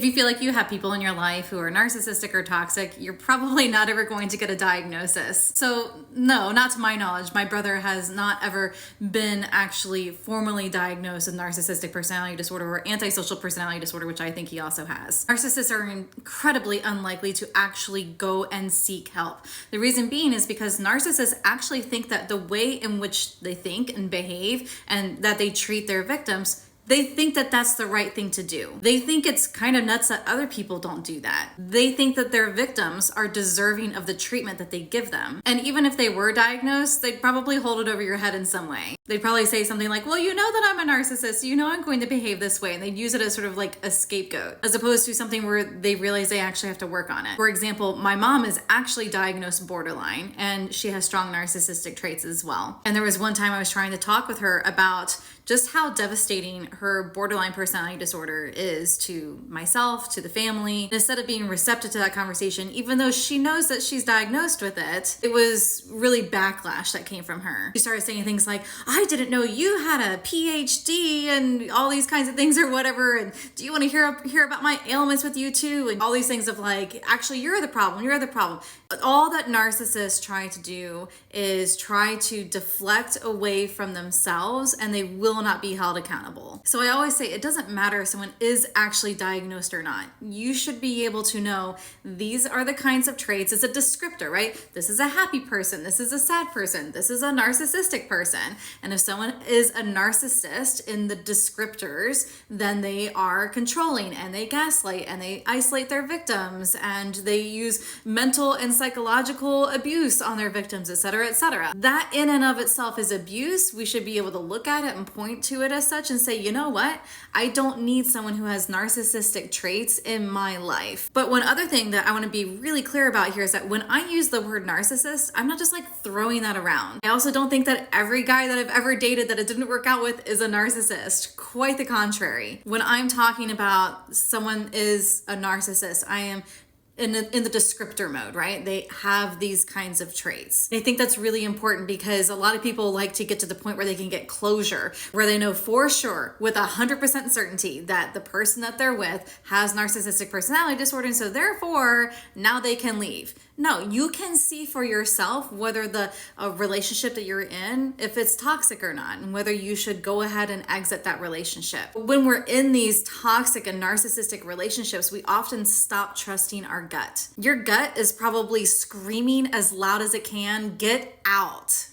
you feel like you have people in your life who are narcissistic or toxic, you're probably not ever going to get a diagnosis. So no, not to my knowledge, my brother has not ever been actually formally diagnosed with narcissistic personality disorder or antisocial personality disorder, which I think he also has. Narcissists are incredibly unlikely to actually go and seek help. The reason being is because narcissists actually think that the way in which they think and behave and that they treat their victims, they think that that's the right thing to do. They think it's kind of nuts that other people don't do that. They think that their victims are deserving of the treatment that they give them. And even if they were diagnosed, they'd probably hold it over your head in some way. They'd probably say something like, well, you know that I'm a narcissist, you know I'm going to behave this way. And they'd use it as sort of like a scapegoat, as opposed to something where they realize they actually have to work on it. For example, my mom is actually diagnosed borderline, and she has strong narcissistic traits as well. And there was one time I was trying to talk with her about just how devastating her borderline personality disorder is to myself, to the family. And instead of being receptive to that conversation, even though she knows that she's diagnosed with it, it was really backlash that came from her. She started saying things like, I didn't know you had a PhD and all these kinds of things or whatever. And do you want to hear about my ailments with you too? And all these things of like, actually, you're the problem. You're the problem. All that narcissists try to do is try to deflect away from themselves, and they will not be held accountable. So I always say it doesn't matter if someone is actually diagnosed or not. You should be able to know these are the kinds of traits. It's a descriptor, right? This is a happy person. This is a sad person. This is a narcissistic person. And if someone is a narcissist in the descriptors, then they are controlling and they gaslight and they isolate their victims and they use mental and psychological abuse on their victims, etc., etc. That in and of itself is abuse. We should be able to look at it and point to it as such and say, you know what? I don't need someone who has narcissistic traits in my life. But one other thing that I want to be really clear about here is that when I use the word narcissist, I'm not just like throwing that around. I also don't think that every guy that I've ever dated that it didn't work out with is a narcissist. Quite the contrary. When I'm talking about someone is a narcissist, I am in the descriptor mode, right? They have these kinds of traits. I think that's really important because a lot of people like to get to the point where they can get closure, where they know for sure with 100% certainty that the person that they're with has narcissistic personality disorder, and so therefore now they can leave. No, you can see for yourself whether the relationship that you're in, if it's toxic or not, and whether you should go ahead and exit that relationship. When we're in these toxic and narcissistic relationships, we often stop trusting our gut. Your gut is probably screaming as loud as it can, get out.